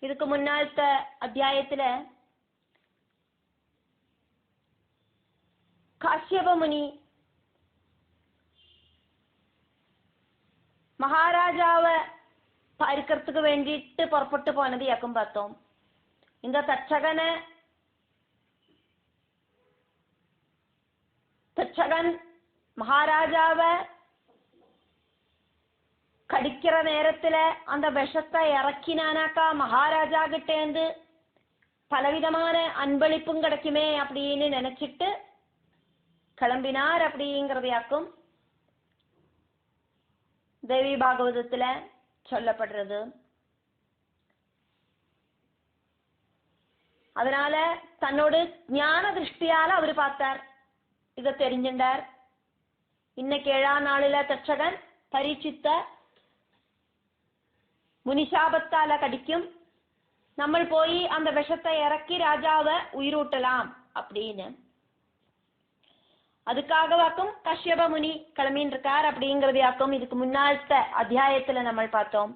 இதுக்கு முன்னாலത്തെ அத்தியாயத்துல காஷ்யப முனி மகாராஜாவை பார்க்கறதுக்கு வேண்டிட்டு புறப்பட்டு போனது யாக்கும் பார்த்தோம். இந்த தட்சகன் மகாராஜாவை கடிக்கிற நேரத்துல அந்த விஷத்தை இறக்கினானாக்கா மகாராஜா கிட்டேந்து பலவிதமான அன்பளிப்பும் கிடைக்குமே அப்படின்னு நினைச்சிட்டு கிளம்பினார் அப்படிங்கிறதையாக்கும் தேவி பாகவதத்துல சொல்லப்படுறது. அதனால தன்னோட ஞான திருஷ்டியால அவரு பார்த்தார், இத தெரிஞ்சின்றார். இன்னைக்கு 7ஆம் நாளில தட்சகன் பரீட்சித்த முனிஷாபத்தால கடிக்கும், நம்ம போய் அந்த விஷத்தை இறக்கி ராஜாவை உயிரூட்டலாம் அப்படின்னு. அதுக்காகவாக்கும் கஷ்யப முனி கிளம்பின்னு இருக்கார் அப்படிங்கிறதையாக்கும் இதுக்கு முன்னாலத்த அத்தியாயத்துல நம்ம பார்த்தோம்.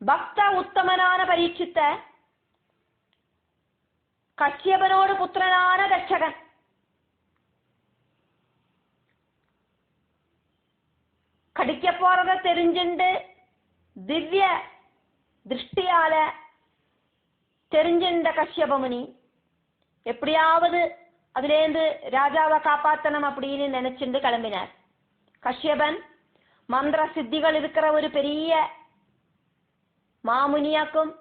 பக்த உத்தமனான பரீட்சித்த கஷ்யபனோடு புத்திரனான தட்சகன் கடிக்க போறத தெரிஞ்சுண்டு திவ்ய திருஷ்டியால தெரிஞ்சின்ற கஷ்யபமுனி எப்படியாவது அதுலேருந்து ராஜாவை காப்பாத்தணும் அப்படின்னு நினைச்சுண்டு கிளம்பினார். கஷ்யபன் மந்திர சித்திகள் இருக்கிற ஒரு பெரிய மாமுனியாக்கும்,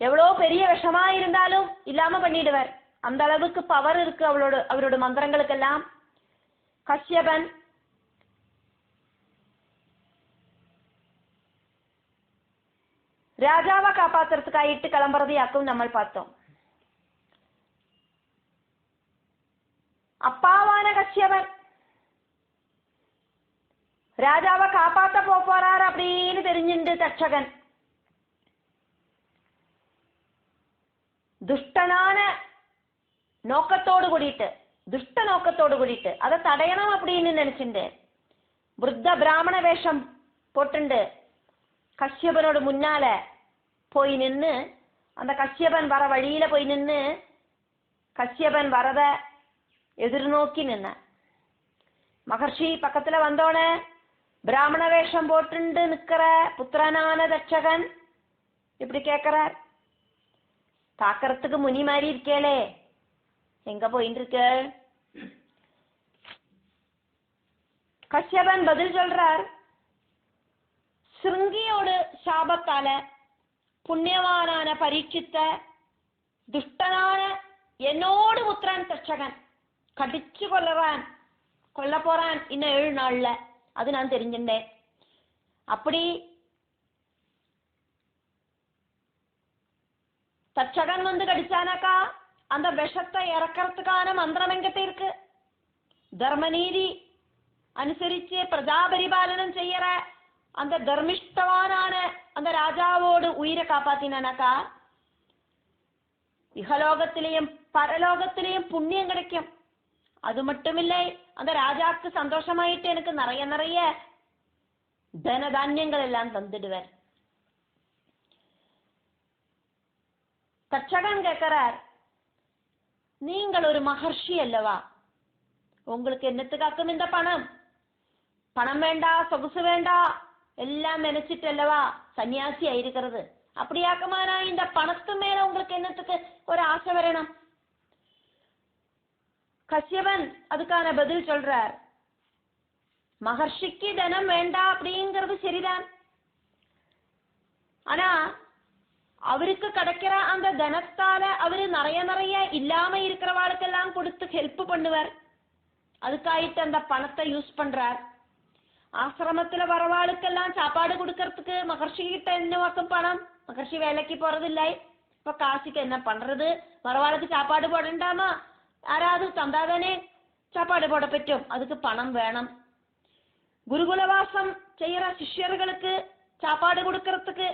எவ்வளோ பெரிய விஷமா இருந்தாலும் இல்லாம பண்ணிடுவார். அந்த அளவுக்கு பவர் இருக்கு அவரோட மந்திரங்களுக்கெல்லாம். கஷ்யபன் ராஜாவை காப்பாத்துறதுக்காயிட்டு கிளம்புறதையாக்கும் நம்ம பார்த்தோம். அப்பாவான கஷ்யபன் ராஜாவை காப்பாத்த போறார் அப்படின்னு தெரிஞ்சுண்டு தட்சகன் துஷ்ட நோக்கத்தோடு கூடிட்டு அதை தடையணும் அப்படின்னு நினைச்சுண்டு விருத்த பிராமண வேஷம் போட்டுண்டு கஷ்யபனோட முன்னால போய் நின்று அந்த கஷ்யபன் வர வழியில போய் நின்று கஷ்யபன் வரத எதிர்நோக்கி நின்ன. மகர்ஷி பக்கத்துல வந்தோடனே பிராமண வேஷம் போட்டுண்டு நிக்கிற புத்திரனான தட்சகன் இப்படி கேட்கிறார், பாக்கிறதுக்கு முனி மாதிரி இருக்கேளே, எங்க போயிட்டு இருக்க? கஷ்யபன் பதில் சொல்றார், சிருங்கியோடு சாபத்தால புண்ணியவானான பரீட்சித்த துஷ்டனான என்னோடு புத்திரன் தட்சகன் கடிச்சு கொல்ல போறான் இன்னும் 7 நாள்ல, அது நான் தெரிஞ்சுட்டேன். அப்படி தட்சகன் வந்து கடிச்சானாக்கா அந்த விஷத்தை இறக்கிறதுக்கான மந்திரம் எங்கிட்ட இருக்கு. தர்மநீதி அனுசரிச்சு பிரஜா பரிபாலனம் செய்யற அந்த தர்மிஷ்டவானான அந்த ராஜாவோடு உயிரை காப்பாத்தினானாக்கா இகலோகத்திலையும் பரலோகத்திலையும் புண்ணியம் கிடைக்கும். அது மட்டுமில்லை, அந்த ராஜாக்கு சந்தோஷமாயிட்டு எனக்கு நிறைய தனதானியங்கள் எல்லாம் தந்துடுவார். தட்சகன் கேட்கிறார், நீங்கள் ஒரு மகர்ஷி அல்லவா, உங்களுக்கு என்னத்துக்காக்கும் இந்த பணம்? பணம் வேண்டா, சொகுசு வேண்டா, எல்லாம் நினைச்சிட்டு அல்லவா சன்னியாசி ஆயிருக்கிறது. அப்படியாக்குமானா இந்த பணத்து மேல உங்களுக்கு என்னத்துக்கு ஒரு ஆசை வரணும்? கஷ்யபன் அதுக்கான பதில் சொல்றார், மகர்ஷிக்கு தனம் வேண்டா அப்படிங்கிறது சரிதான். ஆனா அவருக்கு கிடைக்கிற அந்த தனத்தால அவரு நிறைய இல்லாம இருக்கிறவாளுக்கெல்லாம் கொடுத்து ஹெல்ப் பண்ணுவார். அதுக்காயிட்டு அந்த பணத்தை யூஸ் பண்றார். ஆசிரமத்துல வரவாளுக்கெல்லாம் சாப்பாடு கொடுக்கறதுக்கு மகர்ஷி கிட்ட என்ன வாக்கும் பணம்? மகர்ஷி வேலைக்கு போறதில்லை, இப்ப காசுக்கு என்ன பண்றது? வரவாளுக்கு சாப்பாடு போடண்டாமா? யாராவது தந்தாதானே சாப்பாடு போட பറ്റുம், அதுக்கு பணம் வேணும். குருகுலவாசம் செய்யற சிஷ்யர்களுக்கு சாப்பாடு கொடுக்கறதுக்கு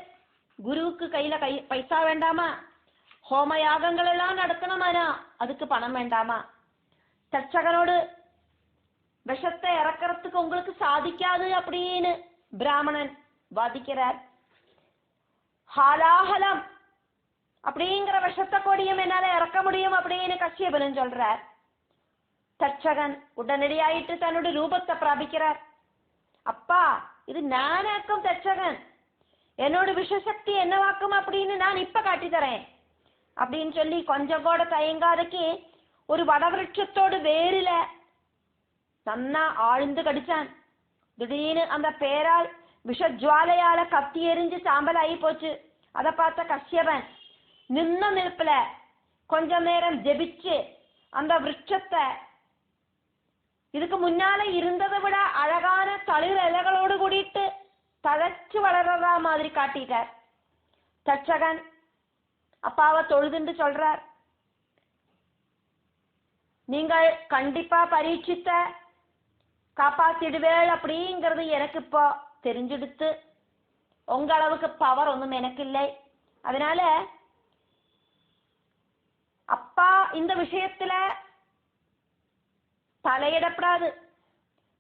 குருவுக்கு கையில பைசா வேண்டாமா? ஹோம யாகங்கள் எல்லாம் நடத்தணுமானா அதுக்கு பணம் வேண்டாமா? தட்சகனோடு விஷத்தை இறக்கிறதுக்கு உங்களுக்கு சாதிக்காது அப்படின்னு பிராமணன் வாதிக்கிறார். ஹாலாஹலம் அப்படிங்கிற விஷத்தை கொடியும் என்னால இறக்க முடியும் அப்படின்னு கஷ்யபன் சொல்றார். தட்சகன் உடனடியாயிட்டு தன்னுடைய ரூபத்தை பிராபிக்கிறார். அப்பா, இது நானாக்கும் தட்சகன், என்னோட விஷசக்தி என்னவாக்கும் அப்படின்னு நான் இப்ப காட்டி தரேன் அப்படின்னு சொல்லி கொஞ்சம் கூட தயங்காதக்கு ஒரு வடவிருட்சத்தோடு வேரில நன்னா ஆழ்ந்து கடிச்சான். திடீர்னு அந்த பேரால் விஷஜுவாலையால கத்தி எரிஞ்சு சாம்பல் ஆகி போச்சு. அதை பார்த்த கஷ்யபன் நின்ன நிற்பல கொஞ்ச நேரம் ஜெபிச்சு அந்த விருட்சத்தை இதுக்கு முன்னால இருந்ததை விட அழகான தளிர் இலைகளோடு கூடிட்டு தழைச்சு வளர்றதா மாதிரி காட்டிட்டார். தட்சகன் அப்பாவை தொழுதுண்டு சொல்றார், நீங்கள் கண்டிப்பா பரீட்சித்த காப்பாத்திடுவேள் அப்படிங்கிறது எனக்கு இப்போ தெரிஞ்சுடுத்து. உங்க அளவுக்கு பவர் ஒன்றும் எனக்கு இல்லை. அதனால அப்பா இந்த விஷயத்துல தலையிடப்படாது.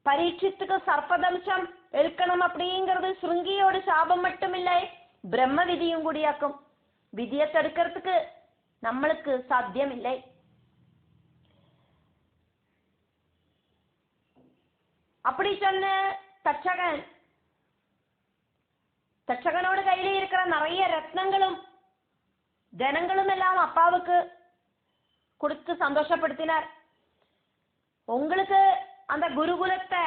பரீட்சித்துக்கு சர்ப்பதம்சம் எடுக்கணும் அப்படிங்கிறது சுருங்கியோட சாபம் மட்டும் இல்லை, பிரம்ம விதியும் கூடியாக்கும். விதியை தடுக்கிறதுக்கு நம்மளுக்கு சாத்தியம் இல்லை. அப்படி சொன்ன தட்சகனோட கையில இருக்கிற நிறைய ரத்னங்களும் ஜனங்களும் எல்லாம் அப்பாவுக்கு கொடுத்து சந்தோஷப்படுத்தினார். உங்களுக்கு அந்த குருகுலத்தை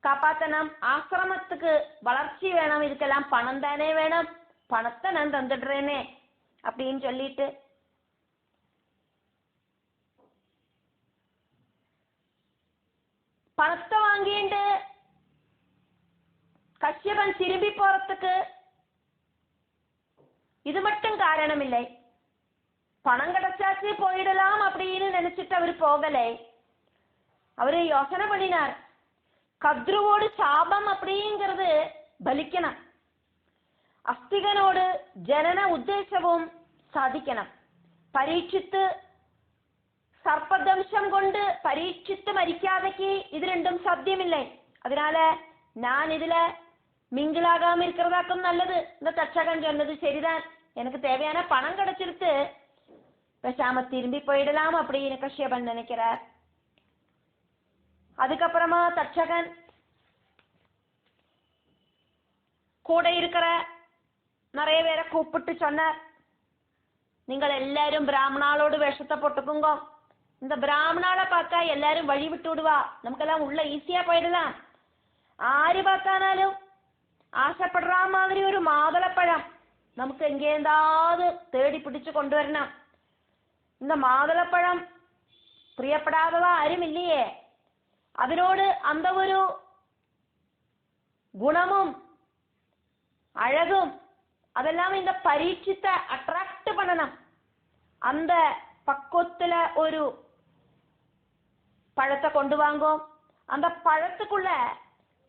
காப்பாத்தணும், ஆசிரமத்துக்கு வளர்ச்சி வேணும், இதுக்கெல்லாம் பணம் தானே வேணும், பணத்தை நான் தந்துடுறேனே அப்படின்னு சொல்லிட்டு பணத்தை வாங்கிட்டு கஷ்யபன் திரும்பி போறதுக்கு இது மட்டும் காரணம் இல்லை. பணம் கிடைச்சாச்சு போயிடலாம் அப்படின்னு நினைச்சிட்டு அவரு போகலை. அவரு யோசனை பண்ணினார், கத்ருவோடு சாபம் அப்படிங்கிறது பலிக்கணும், அஸ்திகனோடு ஜனன உத்தேசവും സാധിക്കണം. പരീക്ഷിത്ത് സർപ്പദംശം കൊണ്ട് പരീക്ഷിത്ത് മരിക്കാതെക്ക് ഇത് രണ്ടും സാധ്യമില്ലേ. அதனால நான் இதுல மிங்கிளாகாம இருக்கிறதாக்கும் நல்லது. இந்த தட்சகன் சொன்னது சரிதான், எனக்கு தேவையான பணம் கிடைச்சிருத்து, பேசாம திரும்பி போயிடலாம் அப்படின்னு கஷ்யபன் நினைக்கிறார். அதுக்கப்புறமா தட்சகன் கூட இருக்கிற நிறைய பேரை கூப்பிட்டு சொன்னார், நீங்கள் எல்லாரும் பிராமணாளோடு வேஷத்தை போட்டுக்குங்க, இந்த பிராமணாளை பார்த்தா எல்லாரும் வழி விட்டு விடுவா, நமக்கெல்லாம் உள்ள ஈஸியா போயிடலாம். ஆறு பார்த்தானாலும் ஆசைப்படுற மாதிரி ஒரு மாதுளப்பழம் നമുക്ക് എങ്കേന്താത് തേടി പിടിച്ചു കൊണ്ടുവരണം. இந்த மாதுளப்பழம் പ്രിയപ്പെടാത്തവ ആരുമില്ലേ, അതിനോട് அந்த ഒരു குணமும் அழகும் அதெல்லாம் இந்த பரீட்சித்த அட்ராக்ட் பண்ணணும். அந்த பக்குவத்துல ஒரு பழத்தை கொண்டு வாங்கோ, அந்த பழத்துக்குள்ள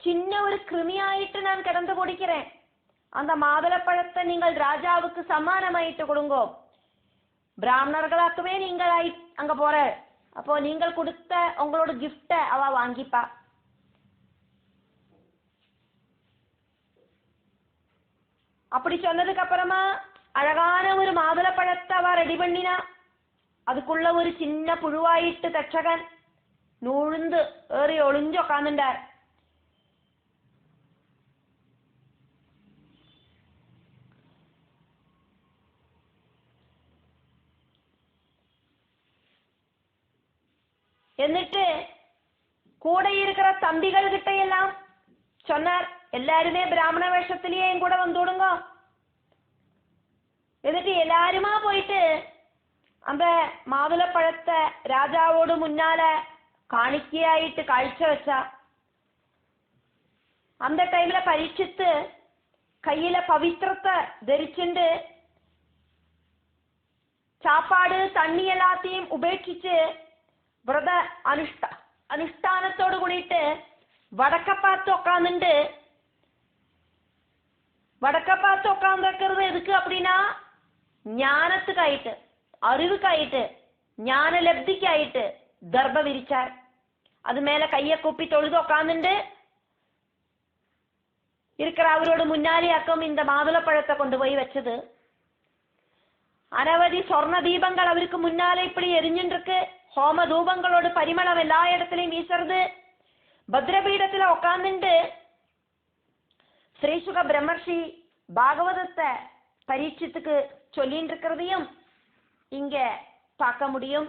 சின்ன ஒரு கிருமியாயிட்டு நான் கிடந்து குடிக்கிறேன், அந்த மாதுளப்பழத்தை நீங்கள் ராஜாவுக்கு சமானமாயிட்டு கொடுங்கோ, பிராமணர்களாக்குமே நீங்கள் அங்க போற, அப்போ நீங்கள் கொடுத்த உங்களோட கிஃப்ட அவ வாங்கிப்பா. அப்படி சொன்னதுக்கு அப்புறமா அழகான ஒரு மாதுளப்பழத்தை அவ ரெடி பண்ணினா. அதுக்குள்ள ஒரு சின்ன புழுவாயிட்டு தட்சகன் நூழ்ந்து ஏறி ஒளிஞ்சு உட்காந்துட்டார். എന്നിട്ട് கூட இருக்கிற தம்பிகள் கிட்ட எல்லாம் சொன்னார், எல்லாருமே பிராமண வேஷத்திலேயே என் கூட வந்துடுங்க. എന്നിട്ട് எல்லாருமா போயிட்டு அந்த மாதுளப்பழத்தை ராஜாவோடு முன்னால காணிக்கையாயிட்டு காഴ്ച வச்சா. அந்த டைம்ல பரீட்சித்து கையில பவித்திரத்தை தரிச்சுண்டு சாப்பாடு தண்ணி எல்லாத்தையும் உபேட்சிச்சு വ്രത അനുഷ്ഠാനത്തോട് കൂടിയിട്ട് വടക്കപ്പാത്ത് ഉക്കാന്നുണ്ട്. വടക്കപ്പാത്ത് ഉക്കാந்துக்கிறது எதுக்கு அப்படின்னா ஞானத்துக்காயிட்டு, அறிவுக்காயிட்டு, ஞான லப்திக்காயிட்டு தர்ப விரிச்சார். அது மேல கைய கூப்பி தொழுது உட்காந்துண்டு இருக்கிற அவரோட முன்னாலேயாக்கும் இந்த மாதுளப்பழத்தை கொண்டு போய் வச்சது. அனவதி சொர்ண தீபங்கள் அவருக்கு முன்னாலே இப்படி எரிஞ்சுட்டு இருக்கு. ஹோம தூபங்களோட பரிமளம் எல்லா இடத்துலயும் வீசுறது. பத்ரபீடத்துல உட்காந்துட்டு ஸ்ரீசுக பிரம்மர்ஷி பாகவதத்தை பரீட்சித்துக்கு சொல்லிட்டு இருக்கிறதையும் இங்க பார்க்க முடியும்.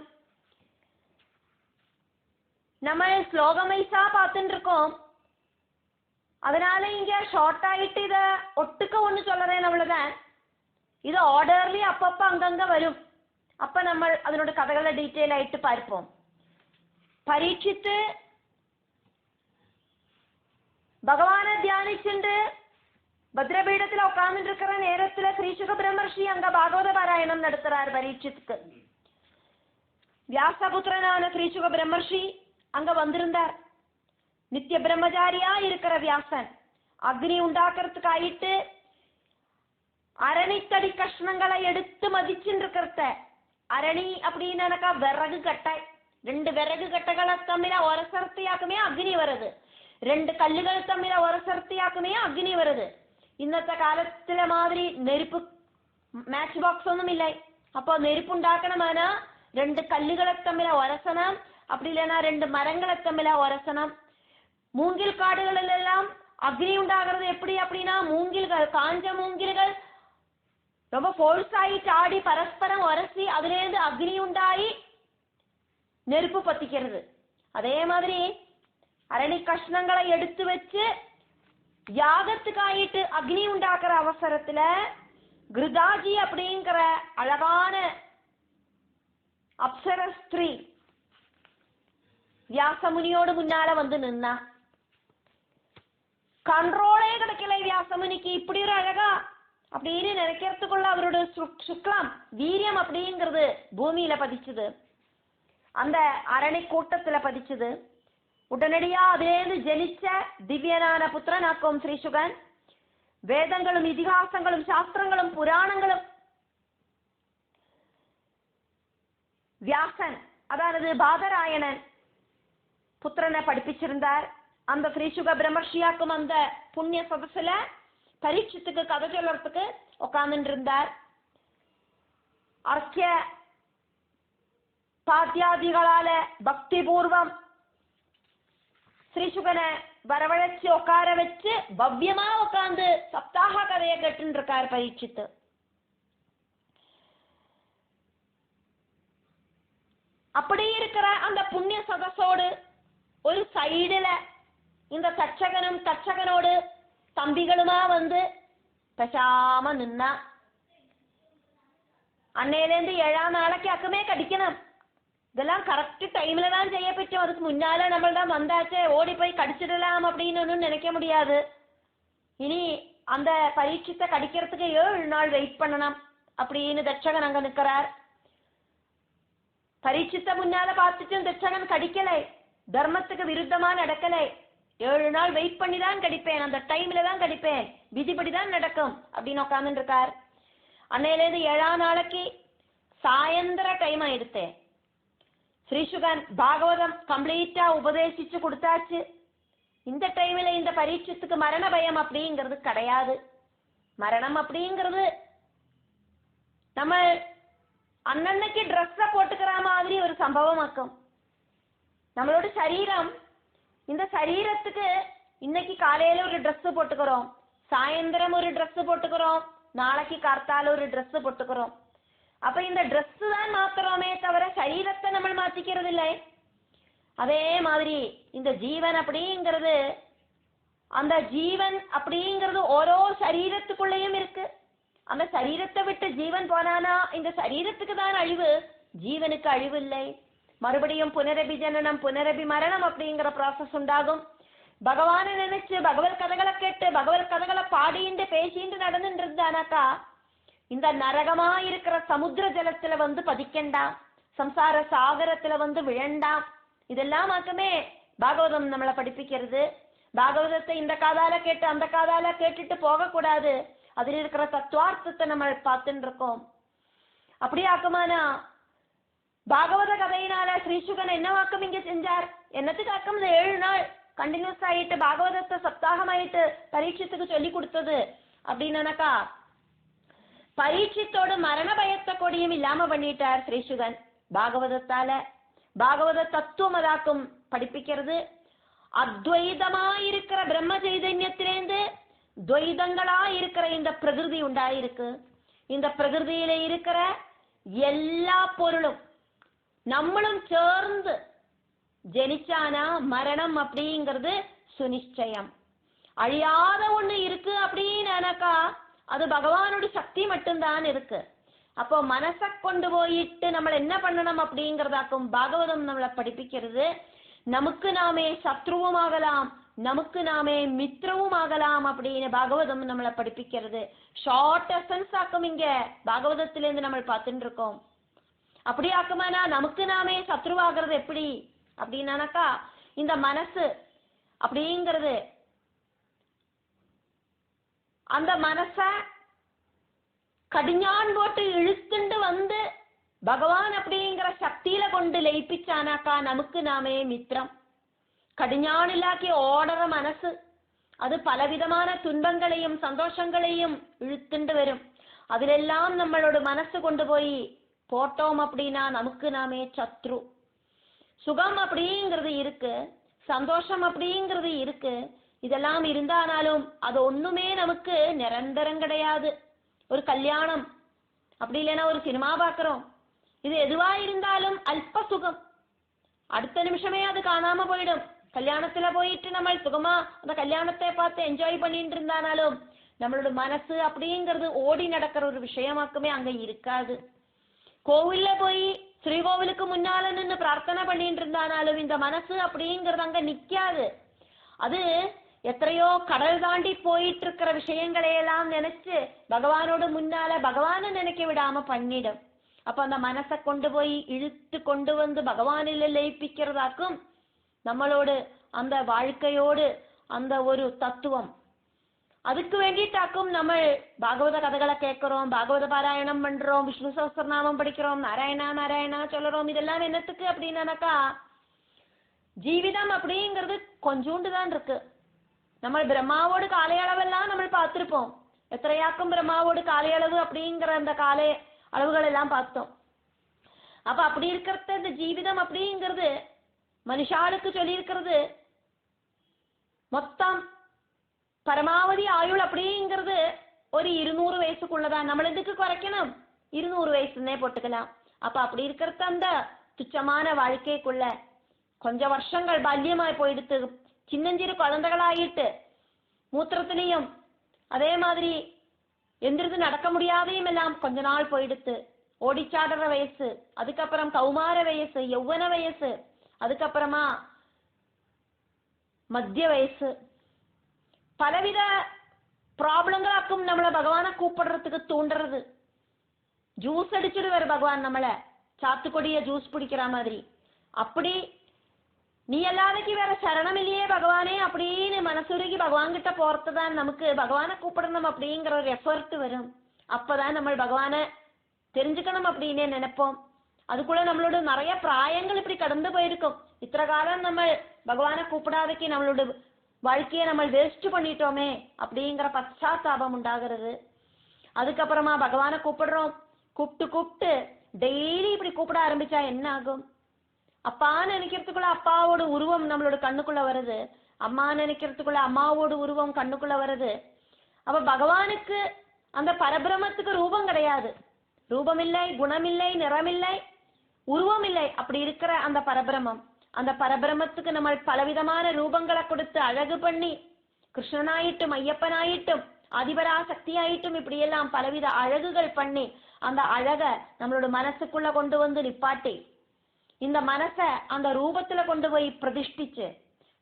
நம்ம ஸ்லோகமைசா பார்த்துட்டு இருக்கோம். அதனால இங்க ஷார்ட் ஆயிட்டு இத ஒட்டுக்க ஒண்ணு சொல்றேன் அவ்வளவுதான். இது ஆர்டர்லி அப்பப்ப அங்கங்க வரும். அப்ப நம்ம அதனோட கதைகளை டீட்டெயில் ஆயிட்டு பார்ப்போம். பரீட்சித்து பகவானை தியானிச்சுண்டு பத்ரபீடத்துல உட்கார்ந்துட்டு இருக்கிற நேரத்துல ஸ்ரீசுக பிரம்மர்ஷி அங்க பாகவத பாராயணம் நடத்துறார் பரீட்சித்துக்கு. வியாசபுத்திரனான ஸ்ரீசுக பிரம்மர்ஷி அங்க வந்திருந்தார். நித்திய பிரம்மச்சாரியா இருக்கிற வியாசன் அக்னி உண்டாக்குறதுக்கு ஆயிட்டு அரணித்தடி கஷ்ணங்களை எடுத்து மதிச்சுட்டு இருக்கிறத. அரணி அப்படின்னு விறகு கட்டை, 2 விறகு கட்டைகளை தம்மில ஒரசர்த்தியாக்குமே அக்னி வருது. 2 கல்லுகள் தம்மில ஒரசர்த்தியாக்குமே அக்னி வருது. ഇന്നത്തെ കാലത്തിലെ മാതിരി നെരുപ്പ് മാച്ച് ബോക്സ് ഒന്നും ഇല്ല. അപ്പൊ നെരുപ്പുണ്ടാക്കണമെന്നാ 2 കല്ലുകളെ തമ്മിൽ ഒരസണം, அப்படி இல்லைன்னா 2 மரங்களை தம்மில ஒரசனம். மூங்கில் காடுகளில் எல்லாம் அக்னி உண்டாகிறது எப்படி அப்படின்னா, மூங்கில்கள், காஞ்ச மூங்கில்கள் ரொம்ப ஃபோர்ஸ் ஆயிட்டு ஆடி பரஸ்பரம் உரசி அதுலேருந்து அக்னி உண்டாயி நெருப்பு பத்திக்கிறது. அதே மாதிரி அரணி கஷ்ணங்களை எடுத்து வச்சு யாகத்துக்காயிட்டு அக்னி உண்டாக்குற அவசரத்துல கிருதாஜி அப்படிங்கிற அழகான அப்சர ஸ்திரீ வியாசமுனியோடு முன்னால வந்து நின்னா. கண்ட்ரோலே கிடைக்கல வியாசமுனிக்கு. இப்படி ஒரு அழகா அப்படின்னு நினைக்கிறதுக்குள்ள அவரோட சுக்லாம் வீரியம் அப்படிங்கிறது பூமியில பதிச்சுது, அந்த அரணை கூட்டத்துல பதிச்சுது. உடனடியா அதிலேருந்து ஜெனிச்ச திவ்யனான புத்திரனாக்கும் ஸ்ரீசுகன் வேதங்களும் இதிகாசங்களும் சாஸ்திரங்களும் புராணங்களும் வியாசன் அதாவது பாதராயணன் புத்திரனை படிப்பிச்சிருந்தார். அந்த ஸ்ரீசுக பிரம்மர்ஷியாக்கும் அந்த புண்ணிய சதசுல பரீட்சித்துக்கு கதை சொல்லறதுக்கு உட்கார்ந்துட்டு இருந்தார். அர்க்கிய பாத்தியாதிகளால பக்தி பூர்வம் ஸ்ரீசுகனை வரவழைச்சு உட்கார வச்சு பவ்யமா உட்கார்ந்து சப்தாக கதையை கேட்டு இருக்கார் பரீட்சித்து. அப்படி இருக்கிற அந்த புண்ணிய சதசோடு ஒரு சைடுல இந்த தச்சகனோடு தம்பிகளுமா வந்து பேசாம நின்னா. அன்னையிலேருந்து 7ஆம் நாளைக்கு அக்குமே கடிக்கணும். இதெல்லாம் கரெக்ட் டைம்ல தான் செய்ய பറ്റുம். அதுக்கு முன்னால நம்ம தான் வந்தாச்சே ஓடி போய் கடிச்சிடலாம் அப்படின்னு ஒன்றும் நினைக்க முடியாது. இனி அந்த பரீட்சத்தை கடிக்கிறதுக்கு 7 நாள் வெயிட் பண்ணணும் அப்படின்னு தட்சகன் அங்க நிற்கிறார். பரீட்சத்தை முன்னால பார்த்துட்டும் தட்சகன் கடிக்கலை, தர்மத்துக்கு விருத்தமா நடக்கலை. 7 நாள் வெயிட் பண்ணி தான் கடிப்பேன், அந்த டைம்ல தான் கடிப்பேன், விதிப்படி தான் நடக்கும் அப்படின்னு உட்கார்ந்துட்டு இருக்கார். அன்னையிலேருந்து 7ஆம் நாளைக்கு சாயந்தர டைம் ஆயிடுத்தேன். ஸ்ரீசுகன் பாகவதம் கம்ப்ளீட்டா உபதேசிச்சு கொடுத்தாச்சு. இந்த டைம்ல இந்த பரீட்சத்துக்கு மரண பயம் அப்படிங்கிறது கிடையாது. மரணம் அப்படிங்கிறது நம்ம அன்னன்னைக்கு ட்ரெஸ்ஸ போட்டுக்கிற மாதிரி ஒரு சம்பவமாக்கும். நம்மளோட சரீரம், இந்த சரீரத்துக்கு இன்னைக்கு காலையில ஒரு ட்ரெஸ் போட்டுக்கிறோம், சாயந்தரம் ஒரு ட்ரெஸ் போட்டுக்கிறோம், நாளைக்கு கார்த்தால ஒரு ட்ரெஸ் போட்டுக்கிறோம். அப்ப இந்த ட்ரெஸ் தான் மாத்துறோமே தவிர சரீரத்தை நம்ம மாத்திக்கிறது இல்லை. அதே மாதிரி இந்த ஜீவன் அப்படிங்கிறது, அந்த ஜீவன் அப்படிங்கிறது ஓரோ சரீரத்துக்குள்ளேயும் இருக்கு. அந்த சரீரத்தை விட்டு ஜீவன் போனானா இந்த சரீரத்துக்கு தான் அழிவு, ஜீவனுக்கு அழிவு இல்லை. மறுபடியும் புனரபி ஜனனம் புனரபி மரணம் அப்படிங்கிற ப்ராசஸ் உண்டாகும். பகவானை நினைச்சு பகவத் கதைகளை கேட்டு பகவத் கதைகளை பாடிட்டு பேசிட்டு நடந்துட்டு இருந்தானாக்கா இந்த நரகமா இருக்கிற சமுத்திர ஜலத்துல வந்து பதிக்கண்டாம், சம்சார சாகரத்துல வந்து விழண்டாம். இதெல்லாம் மட்டுமே பாகவதம் நம்மளை படிப்பிக்கிறது. பாகவதத்தை இந்த காதால கேட்டு அந்த காதால கேட்டுட்டு போகக்கூடாது. அதில் இருக்கிற தத்துவார்த்தத்தை நம்ம பார்த்துட்டு இருக்கோம். அப்படியே ஆக்குமானா பாகவத கதையினால ஸ்ரீசுகன் என்னவாக்கம் இங்க செஞ்சார்? என்னத்துக்காக்கம் இந்த 7 நாள் கண்டினியூஸ் ஆயிட்டு பாகவதத்தை சப்தாகமாயிட்டு பரீட்சித்துக்கு சொல்லி கொடுத்தது அப்படின்னாக்கா, பரீட்சித்தோட மரண பயத்தை கொடியும் இல்லாம பண்ணிட்டார் ஸ்ரீசுகன் பாகவதத்தால. பாகவத தத்துவம் அதாக்கும் படிப்பிக்கிறது. அத்வைதமா இருக்கிற பிரம்ம சைதன்யத்திலேருந்து துவைதங்களா இருக்கிற இந்த பிரகிருதி உண்டாயிருக்கு. இந்த பிரகிருதியில இருக்கிற எல்லா பொருளும் நம்மளும் சேர்ந்து ஜனிச்சானா மரணம் அப்படிங்கிறது சுனிச்சயம். அழியாத ஒண்ணு இருக்கு அப்படின்னாக்கா அது பகவானோட சக்தி மட்டும்தான் இருக்கு. அப்போ மனசை கொண்டு போயிட்டு நம்ம என்ன பண்ணணும் அப்படிங்கிறதாக்கும் பாகவதம் நம்மளை படிப்பிக்கிறது. நமக்கு நாமே சத்ருவும் ஆகலாம், நமக்கு நாமே மித்ரவும் ஆகலாம் அப்படின்னு பாகவதம் நம்மளை படிப்பிக்கிறது. ஷார்ட் எசன்ஸ் ஆக்கும் இங்க பாகவதத்திலேருந்து நம்ம பார்த்துட்டு இருக்கோம். அப்படி ஆக்குமானா நமக்கு நாமே சத்ருவாகிறது எப்படி அப்படின்னாக்கா, இந்த மனசு அப்படிங்கிறது அந்த மனச கடிஞான் போட்டு இழுத்துண்டு வந்து பகவான் அப்படிங்கிற சக்தியில கொண்டு லயிப்பிச்சானாக்கா நமக்கு நாமே மித்திரம். கடிஞானில்லாக்கி ஓடுற மனசு அது பலவிதமான துன்பங்களையும் சந்தோஷங்களையும் இழுத்துண்டு வரும். அதிலெல்லாம் நம்மளோட மனசு கொண்டு போய் போட்டோம் அப்படின்னா நமக்கு நாமே சத்ரு. சுகம் அப்படிங்கிறது இருக்கு, சந்தோஷம் அப்படிங்கிறது இருக்கு, இதெல்லாம் இருந்தானாலும் அது ஒண்ணுமே நமக்கு நிரந்தரம் கிடையாது. ஒரு கல்யாணம் அப்படி இல்லைன்னா ஒரு சினிமா பார்க்கிறோம், இது எதுவா இருந்தாலும் அல்ப சுகம், அடுத்த நிமிஷமே அது காணாம போயிடும். கல்யாணத்துல போயிட்டு நம்ம சுகமா அந்த கல்யாணத்தை பார்த்து என்ஜாய் பண்ணிட்டு இருந்தானாலும் நம்மளோட மனசு அப்படிங்கிறது ஓடி நடக்கிற ஒரு விஷயமாக்குமே அங்க இருக்காது. கோவில்ல போய் ஸ்ரீகோவிலுக்கு முன்னால நின்று பிரார்த்தனை பண்ணிட்டு இருந்தானாலும் இந்த மனசு அப்படிங்கிறது அங்க நிக்காது. அது எத்தனையோ கடல் தாண்டி போயிட்டு இருக்கிற விஷயங்களையெல்லாம் நினைச்சு பகவானோட முன்னால பகவானை நினைக்க விடாம பண்ணிடும். அப்ப அந்த மனசை கொண்டு போய் இழுத்து கொண்டு வந்து பகவானில லயிப்பிக்கிறதாக்கும் நம்மளோடு அந்த வாழ்க்கையோடு அந்த ஒரு தத்துவம். அதுக்கு வேண்டிட்டாக்கும் நம்ம பாகவத கதைகளை கேட்கிறோம், பாகவத பாராயணம் பண்றோம், விஷ்ணு சஹஸ்ரநாமம் படிக்கிறோம், நாராயணா நாராயணா சொல்றோம். இதெல்லாம் என்னத்துக்கு அப்படின்னாக்கா, ஜீவிதம் அப்படிங்கிறது கொஞ்சோண்டு தான் இருக்கு. நம்ம பிரம்மாவோடு காலையளவெல்லாம் நம்ம பார்த்திருப்போம். எத்தனையாக்கும் பிரம்மாவோடு காலையளவு அப்படிங்கிற அந்த காலை அளவுகள் எல்லாம் பார்த்தோம். அப்ப அப்படி இருக்கிறத இந்த ஜீவிதம் அப்படிங்கிறது மனுஷாளுக்கு சொல்லி இருக்கிறது மொத்தம் பரமாவதி ஆயுள் அப்படிங்கிறது ஒரு 200 வயசுக்குள்ளதான். நம்ம எதுக்கு குறைக்கணும், 200 வயசுன்னே போட்டுக்கலாம். அப்ப அப்படி இருக்கிறத அந்த துச்சமான வாழ்க்கைக்குள்ள கொஞ்சம் வருஷங்கள் பால்யமாய் போயிடுத்து, சின்னஞ்சிறு குழந்தைகளாயிட்டு மூத்திரத்திலையும் அதே மாதிரி எந்திரிது நடக்க முடியாதையும் எல்லாம் கொஞ்ச நாள் போயிடுத்து. ஓடிச்சாடுற வயசு, அதுக்கப்புறம் கௌமார வயசு, யௌவன வயசு, அதுக்கப்புறமா மத்திய வயசு, பலவித ப்ராப்ளங்களாக்கும் நம்மளை பகவானை கூப்பிடுறதுக்கு தூண்டுறது. ஜூஸ் அடிச்சுடுவார் பகவான் நம்மளை, சாத்துக்கொடிய ஜூஸ் பிடிக்கிற மாதிரி. அப்படி நீ எல்லாருக்கும் வேற சரணம் இல்லையே பகவானே அப்படின்னு மனசுருகி பகவான் கிட்ட போறதுதான் நமக்கு பகவானை கூப்பிடணும் அப்படிங்கிற ஒரு எஃபர்ட் வரும். அப்பதான் நம்ம பகவானை தெரிஞ்சுக்கணும் அப்படின்னு நினைப்போம். அதுக்குள்ள நம்மளோட நிறைய பிராயங்கள் இப்படி கடந்து போயிருக்கும். இத்தனை காலம் நம்ம பகவானை கூப்பிடாதக்கு நம்மளோட வாழ்க்கையை நம்ம வேஸ்ட் பண்ணிட்டோமே அப்படிங்கிற பச்சாத்தாபம் உண்டாகிறது. அதுக்கப்புறமா பகவானை கூப்பிடுறோம், கூப்பிட்டு டெய்லி இப்படி கூப்பிட ஆரம்பிச்சா என்ன ஆகும்? அப்பான்னு நினைக்கிறதுக்குள்ள அப்பாவோட உருவம் நம்மளோட கண்ணுக்குள்ள வருது, அம்மா நினைக்கிறதுக்குள்ள அம்மாவோட உருவம் கண்ணுக்குள்ள வருது. அப்ப பகவானுக்கு அந்த பரபிரமத்துக்கு ரூபம் கிடையாது, ரூபம் இல்லை, குணமில்லை, நிறமில்லை, உருவம் இல்லை. அப்படி இருக்கிற அந்த பரபிரமம், அந்த பரபிரமத்துக்கு நம்ம பலவிதமான ரூபங்களை கொடுத்து அழகு பண்ணி கிருஷ்ணனாயிட்டும் ஐயப்பனாயிட்டும் ஆதிபரா சக்தியாயிட்டும் இப்படியெல்லாம் பலவித அழகுகள் பண்ணி அந்த அழக நம்மளோட மனசுக்குள்ள கொண்டு வந்து நிப்பாட்டி இந்த மனசை அந்த ரூபத்துல கொண்டு போய் பிரதிஷ்டிச்சு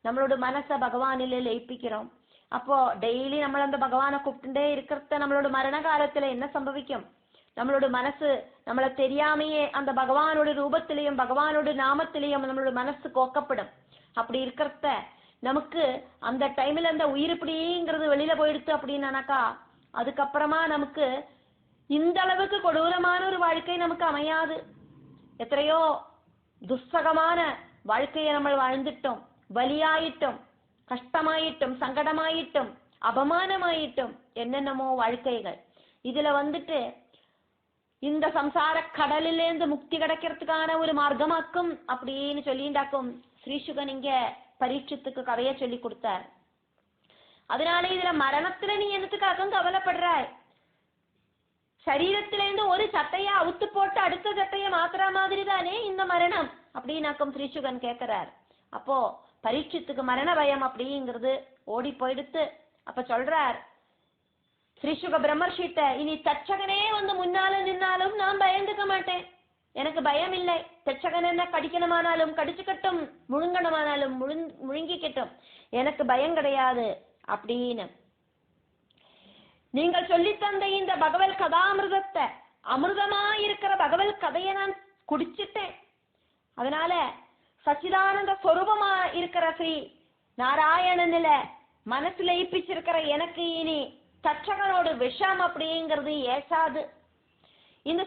நம்மளோட மனசை பகவானில லயிப்பிக்கிறோம். அப்போ டெய்லி நம்மள அந்த பகவானை கூப்பிட்டுட்டே இருக்கிறத நம்மளோட மரண காலத்துல என்ன சம்பவிக்கும்? நம்மளோட மனசு நம்மளை தெரியாமையே அந்த பகவானோட ரூபத்திலையும் பகவானோட நாமத்திலையும் நம்மளோட மனசு கோக்கப்படும். அப்படி இருக்கிறத நமக்கு அந்த டைம்ல அந்த உயிர் இப்படிங்கிறது வெளியில போயிடுத்து அப்படின்னாக்கா அதுக்கப்புறமா நமக்கு இந்த அளவுக்கு கொடூரமான ஒரு வாழ்க்கை நமக்கு அமையாது. எத்தனையோ துஸ்ஸகமான வாழ்க்கையை நம்ம வாழ்ந்துட்டோம். வலியாயிட்டும், கஷ்டமாயிட்டும், சங்கடமாயிட்டும், அபமானமாயிட்டும், என்னென்னமோ வாழ்க்கைகள். இதுல வந்துட்டு இந்த சம்சார கடலிலேந்து முக்தி கிடைக்கிறதுக்கான ஒரு மார்க்கமாக்கும் அப்படின்னு சொல்லிண்டாக்கும் ஸ்ரீசுகன் இங்க பரீட்சித்துக்கு கதைய சொல்லி கொடுத்தார். அதனால இதுல மரணத்துல நீ என்னத்துக்காக கவலைப்படுறாய்? சரீரத்திலேருந்து ஒரு சட்டையை அவுத்து போட்டு அடுத்த சட்டையை மாத்துற மாதிரி தானே இந்த மரணம் அப்படின்னாக்கும் ஸ்ரீசுகன் கேட்கிறார். அப்போ பரீட்சித்துக்கு மரண பயம் அப்படிங்கிறது ஓடி போயிடுத்து. அப்ப சொல்றார் ஸ்ரீசுக பிரம்மர்ஷிட்ட, இனி தட்சகனே வந்து முன்னால நின்னாலும் நான் பயந்துக்க மாட்டேன், எனக்கு பயம் இல்லை. தட்சகன் என்ன கடிக்கணுமானாலும் கடிச்சுக்கட்டும், முழுங்கணுமானாலும் முழுங்கிக்கட்டும், எனக்கு பயம் கிடையாது அப்படின்னு. நீங்கள் சொல்லி தந்த இந்த பகவத் கதாமிருதத்தை, அமிர்தமா இருக்கிற பகவத் கதையை நான் குடிச்சிட்டேன். அதனால சச்சிதானந்த ஸ்வரூபமா இருக்கிற ஸ்ரீ நாராயணனில மனசுல இப்பிச்சிருக்கிற எனக்கு இனி தட்சகனோட விஷம் அப்படிங்கிறது ஏசாது. இந்த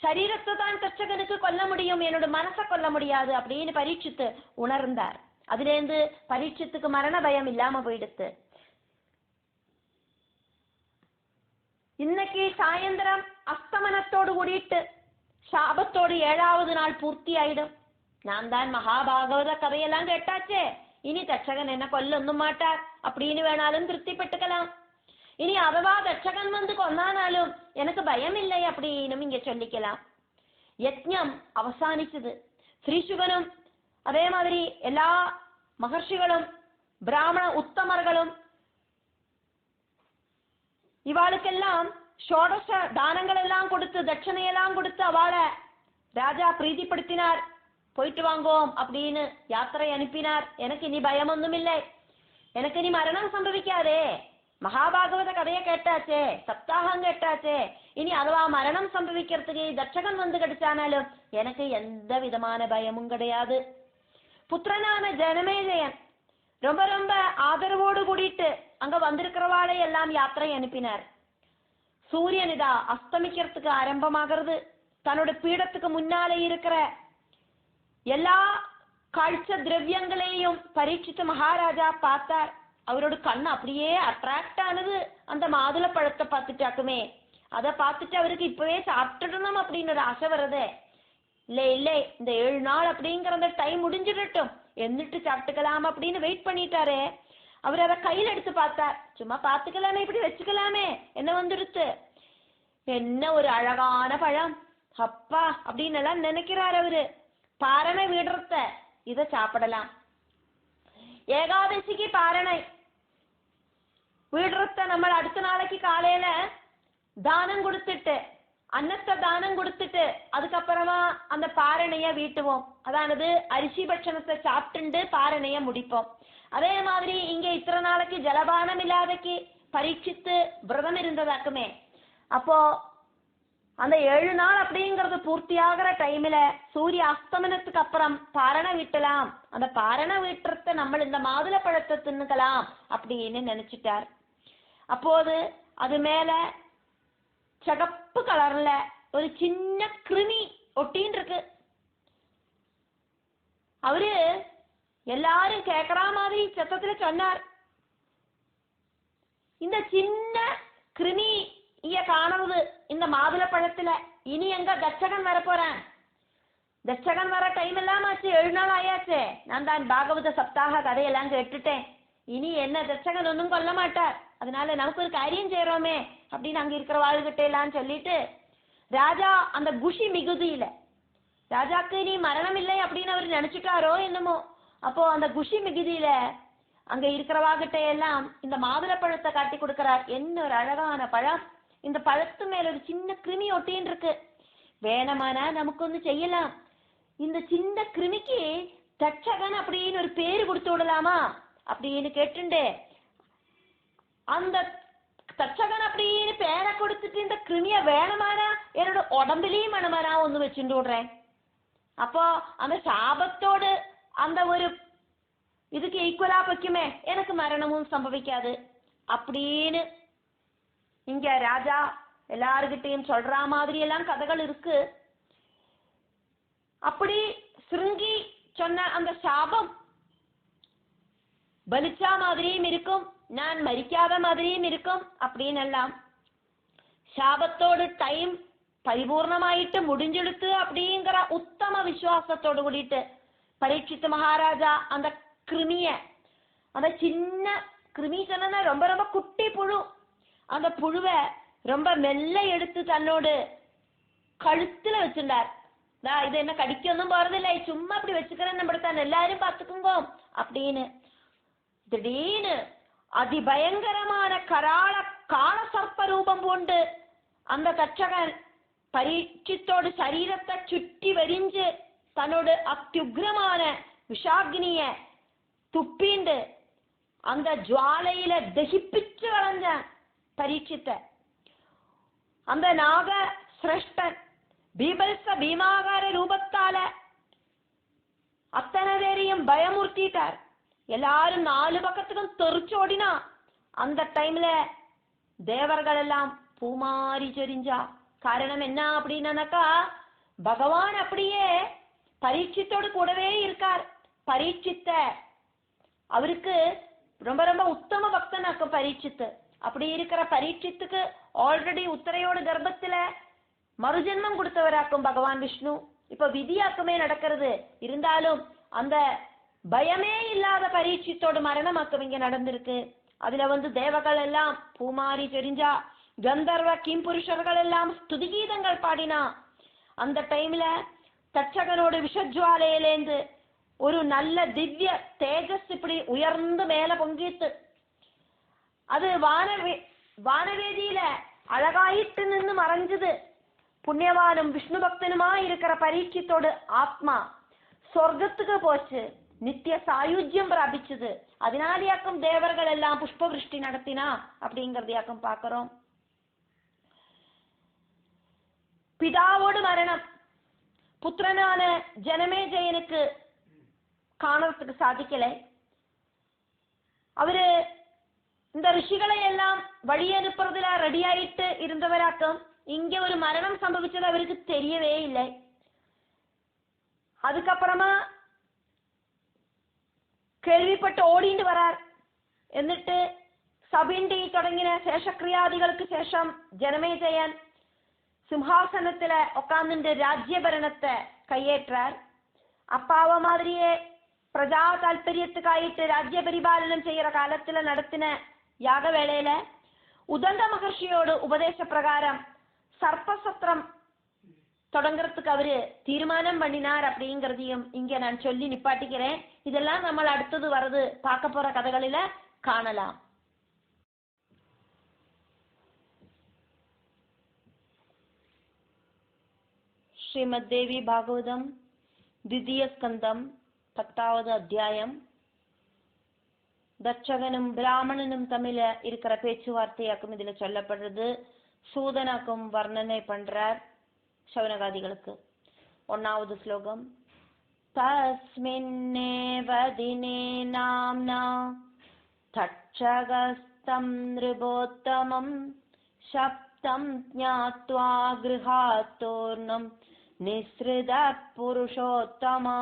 சரீரத்தை தான் தட்சகனுக்கு கொல்ல முடியும், என்னோட மனசை கொல்ல முடியாது அப்படின்னு பரீட்சித்து உணர்ந்தார். அதுல இருந்து பரீட்சித்துக்கு மரண பயம் இல்லாம போயிடுத்து. இன்னைக்கு சாயந்தரம் அஸ்தமனத்தோடு கூடிட்டு சாபத்தோடு 7வது நாள் பூர்த்தி ஆயிடும். நான் தான் மகாபாகவத கதையெல்லாம் கேட்டாச்சே, இனி தட்சகன் என்ன கொல்ல ஒன்னும் மாட்டார் அப்படின்னு வேணாலும் திருப்திப்பட்டுக்கலாம். இனி அதுவா தட்சகன் வந்து கொன்னானாலும் எனக்கு பயம் இல்லை அப்படின்னு இங்க சொல்லிக்கலாம். யஜ்ஞம் அவசானிச்சது. ஸ்ரீசுகனும் அதே மாதிரி எல்லா மகர்ஷிகளும் பிராமண உத்தமர்களும் இவாளுக்கெல்லாம் ஷோடச தானங்கள் எல்லாம் கொடுத்து தட்சணையெல்லாம் கொடுத்து அவளை ராஜா பிரீதிப்படுத்தினார். போயிட்டு வாங்கோம் அப்படின்னு யாத்திரை அனுப்பினார். எனக்கு இனி பயம் ஒன்றும் இல்லை, எனக்கு இனி மரணம் சம்பவிக்காதே, மகாபாகவத கதையை கேட்டாச்சே, சப்தாகம் கேட்டாச்சே, இனி அதுவா மரணம் சம்பவிக்கிறதுக்கு தட்சகன் வந்து கிடைச்சானாலும் எனக்கு எந்த விதமான பயமும் கிடையாது. புத்திரனான ஜனமேஜயன் ரொம்ப ரொம்ப ஆதரவோடு கூடிட்டு அங்க வந்திருக்கிறவாளை எல்லாம் யாத்திரை அனுப்பினார். சூரியன் இதா அஸ்தமிக்கிறதுக்கு ஆரம்பமாகிறது. தன்னோட பீடத்துக்கு முன்னாலே இருக்கிற எல்லா காட்ச திரவியங்களையும் பரீட்சித்து மகாராஜா பார்த்தார். அவரோட கண்ணு அப்படியே அட்ராக்ட் ஆனது அந்த மாதுளை பழத்தை பார்த்துட்டாக்குமே. அதை பார்த்துட்டு அவருக்கு இப்பவே சாப்பிட்டுடணும் அப்படின்னு ஒரு ஆசை வருது. இல்லை இந்த 7 நாள் அப்படிங்கிற அந்த டைம் முடிஞ்சிடட்டும், എന്നിട്ട് சாப்பிட்டுக்கலாம் அப்படின்னு வெயிட் பண்ணிட்டாரு. அவர் அதை கையில் எடுத்து பார்த்தார். சும்மா பார்த்துக்கலாமே, இப்படி வச்சுக்கலாமே, என்ன வந்துடுத்து, என்ன ஒரு அழகான பழம் அப்பா அப்படின்னு எல்லாம் நினைக்கிறார் அவரு. பாரணை விடுறத இதை சாப்பிடலாம். ஏகாதசிக்கு பாரணை விடுறத நம்ம அடுத்த நாளைக்கு காலையில தானம் கொடுத்துட்டு அன்னத்தை தானம் கொடுத்துட்டு அதுக்கப்புறமா அந்த பாரணைய வீட்டுவோம். அதானது அரிசி பட்சணத்தை சாப்பிட்டு பாரணைய முடிப்போம். அதே மாதிரி இங்க இத்தனை நாளைக்கு ஜலபானம் இல்லாதக்கு பரீட்சித்து விரதம் இருந்ததாக்குமே. அப்போ அந்த 7 நாள் அப்படிங்கறது பூர்த்தி ஆகிற டைம்ல சூரிய அஸ்தமனத்துக்கு அப்புறம் பாரணை வீட்டலாம். அந்த பாரணை வீட்டுறத நம்ம இந்த மாதுளை பழத்தை தின்னுக்கலாம் அப்படின்னு நினைச்சிட்டார். அப்போது அது மேல சிகப்பு கலர்ல ஒரு சின்ன கிருமி ஒட்டின்னு இருக்கு. அவரு எல்லாரும் கேக்குற மாதிரி சத்தத்துல சொன்னார், இந்த சின்ன கிருமி இங்க காணுது இந்த மாதுளை பழத்துல, இனி எங்க தட்சகன் வர போறேன், தட்சகன் வர டைம் எல்லாம் ஆச்சு, 7 நாள் ஆயாச்சு, நான் தான் பாகவத சப்தாக கதையெல்லாம் கேட்டுட்டேன், இனி என்ன தட்சகன் ஒன்னும் கொல்ல மாட்டார், அதனால நமக்கு ஒரு காரியம் செய்யறோமே அப்படின்னு அங்க இருக்கிற வாழ்கிட்ட எல்லாம் சொல்லிட்டு ராஜா அந்த குஷி மிகுதியில ராஜாக்கு இனி மரணம் இல்லை அப்படின்னு அவர் நினைச்சுட்டாரோ என்னமோ. அப்போ அந்த குஷி மிகுதியில அங்க இருக்கிறவாகிட்ட எல்லாம் இந்த மாதுளை பழத்தை காட்டி கொடுக்கிறார். என்ன ஒரு அழகான பழம், இந்த பழத்து மேல ஒரு சின்ன கிருமி ஒட்டின்னு இருக்கு, வேணமானா நமக்கு ஒண்ணு செய்யலாம், இந்த சின்ன கிருமிக்கு தட்சகன் அப்படின்னு ஒரு பேரு கொடுத்து விடலாமா அப்படின்னு கேட்டுண்டு அந்த தட்சகன் அப்படின்னு பேரை கொடுத்துட்டு இந்த கிருமிய வேணமானா என்னோட உடம்புலயும் வேணமானா ஒண்ணு வச்சுட்டு விடுறேன். அப்போ அந்த சாபத்தோடு அந்த ஒரு இதுக்கு ஈக்குவலா வைக்குமே, எனக்கு மரணமும் சம்பவிக்காது அப்படின்னு இங்க ராஜா எல்லாருகிட்டையும் சொல்ற மாதிரி எல்லாம் கதைகள் இருக்கு. அப்படி சிருங்கி சொன்ன அந்த சாபம் பலிச்சா மாதிரியும் இருக்கும், நான் மரிக்காத மாதிரியும் இருக்கும் அப்படின்னு எல்லாம் சாபத்தோடு டைம் பரிபூர்ணமாயிட்டு முடிஞ்செடுத்து அப்படிங்கிற உத்தம விசுவாசத்தோடு கூடிட்டு பரீட்சித்து மகாராஜா அந்த கிருமிய, அந்த சின்ன கிருமி சொன்னா ரொம்ப ரொம்ப குட்டி புழு, அந்த புழுவை ரொம்ப மெல்ல எடுத்து தன்னோடு கழுத்துல வச்சிருந்தார். இது என்ன கடிக்கொന്നും போறதில்லை, சும்மா அப்படி வச்சுக்கிறேன், நம்மளுக்கு எல்லாரும் பார்த்துக்குங்கோ அப்படின்னு. திடீர்னு அதிபயங்கரமான கால சர்ப்ப ரூபம் கொண்டு அந்த தட்சகன் பரீட்சித்தோடு சரீரத்தை சுற்றி வரிஞ்சு தன்னோடு அத்தியுக்ரமான விஷாக்னிய துப்பிண்டு அந்த ஜுவாலையில தகிப்பிச்சு வளைஞ்ச பரீட்சித்த. அந்த நாக சிரஷ்டன் பீபல்ச பீமாகார ரூபத்தால அத்தனை பேரையும் பயமுறுத்திட்டார். எல்லாரும் 4 பக்கத்துக்கும் தெரிச்சோடினா. அந்த டைம்ல தேவர்கள் எல்லாம் பூமாரி சொரிஞ்சா. காரணம் என்ன அப்படின்னாக்கா, பகவான் அப்படியே பரீட்சித்தோடு கூடவே இருக்கார். பரீட்சித்த அவருக்கு ரொம்ப ரொம்ப உத்தம பக்தனாக்கும் பரீட்சித்து. அப்படி இருக்கிற பரீட்சித்துக்கு ஆல்ரெடி உத்தரையோட கர்ப்பத்துல மறுஜென்மம் கொடுத்தவராக்கும் பகவான் விஷ்ணு. இப்ப விதியாக்குமே நடக்கிறது. இருந்தாலும் அந்த பயமே இல்லாத பரீட்சித்தோடு மரணமாக்கம் இங்க நடந்திருக்கு. அதுல தேவகள் எல்லாம் பூமாரி தெரிஞ்சா, கந்தர்வ கிம்புருஷர்கள் எல்லாம் ஸ்துதிகீதங்கள் பாடினா. அந்த டைம்ல தட்சகனோட விஷஜ்வாலையிலேந்து ஒரு நல்ல திவ்ய தேஜஸ் இப்படி உயர்ந்து மேல பொங்கிட்டு அது வானவேதியில அழகாயிட்டு நின்று மறைஞ்சது. புண்ணியவானும் விஷ்ணு பக்தனுமா இருக்கிற பரீட்சித்தோடு ஆத்மா சொர்க்கத்துக்கு போச்சு, நித்திய சாயுஜ்யம் பிராபிச்சது. அதனாலேயாக்கும் தேவர்கள் எல்லாம் புஷ்பவிருஷ்டி நடத்தினா அப்படிங்கறதையாக்கும் பாக்கிறோம். பிதாவோடு மரணம். புத்திரனான ஜனமேஜயனுக்கு காணறதுக்கு சாதிக்கலை. அவரு இந்த ரிஷிகளை எல்லாம் வழி அனுப்புறதுல ரெடி ஆயிட்டு இருந்தவராக்கும். இங்க ஒரு மரணம் சம்பவிச்சது அவருக்கு தெரியவே இல்லை. அதுக்கப்புறமா கேள்விப்பட்டு ஓடிண்டு வரார். എന്നിട്ട് സബിണ്ടി തുടങ്ങിയ ശേഷക്രിയാദികൾക്ക് ശേഷം ജനമേജയൻ സിംഹാസനത്തില് ഉക്കാന്നിന്റെ രാജ്യഭരണത്തെ കയ്യേറ്റാർ. അപ്പാവ മാതിരിയെ പ്രജാ താല്പര്യത്തുക്കായിട്ട് രാജ്യപരിപാലനം ചെയ്യുന്ന കാലത്തില് നടത്തിന യാഗവേളയില് ഉദണ്ട മഹർഷിയോട് ഉപദേശപ്രകാരം സർപ്പസത്രം தொடங்குறதுக்கு அவரு தீர்மானம் பண்ணினார் அப்படிங்கிறதையும் இங்க நான் சொல்லி நிப்பாட்டிக்கிறேன். இதெல்லாம் நம்ம அடுத்தது வரது பார்க்க போற கதைகளில காணலாம். ஸ்ரீமத்தேவி பாகவதம் 2ய ஸ்கந்தம் 10வது அத்தியாயம். தட்சகனும் பிராமணனும் தமிழ இருக்கிற பேச்சுவார்த்தையாக்கும் இதுல சொல்லப்படுறது. சூதனாக்கும் வர்ணனை பண்றார் சௌனகாதிகளுக்கு. 1வது ஸ்லோகம். தஸ்மின்னேவ தினே நாம்னா தட்சகஸ்தம் நிருபோத்தமம் சப்தம் ஞாத்வா கிருஹாத்தோர்ணம் நிஸ்ருத புருஷோத்தமா.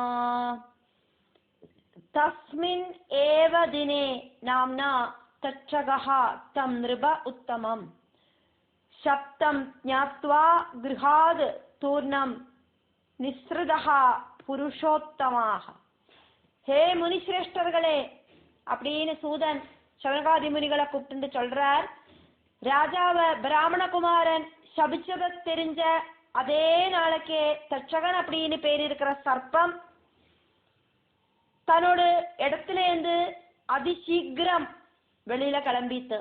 தஸ்மின் ஏவ தினே நாம்னா தட்சகஹ தம் நிருப உத்தமம் சப்தம் ஞாத்வா கிருஹாத் தூர்ணம் நிஸ்ருதஹா புருஷோத்தமாக. ஹே முனிசிரேஷ்டர்களே அப்படின்னு சூதன் சௌனகாதி முனிகளை கூப்பிட்டு சொல்றார். ராஜாவ பிராமணகுமாரன் சபிச்சதை தெரிஞ்ச அதே நாளைக்கே தட்சகன் அப்படின்னு பேர் இருக்கிற சர்ப்பம் தன்னோட இடத்துல இருந்து அதிசீக்கிரம் வெளியில கிளம்பித்து.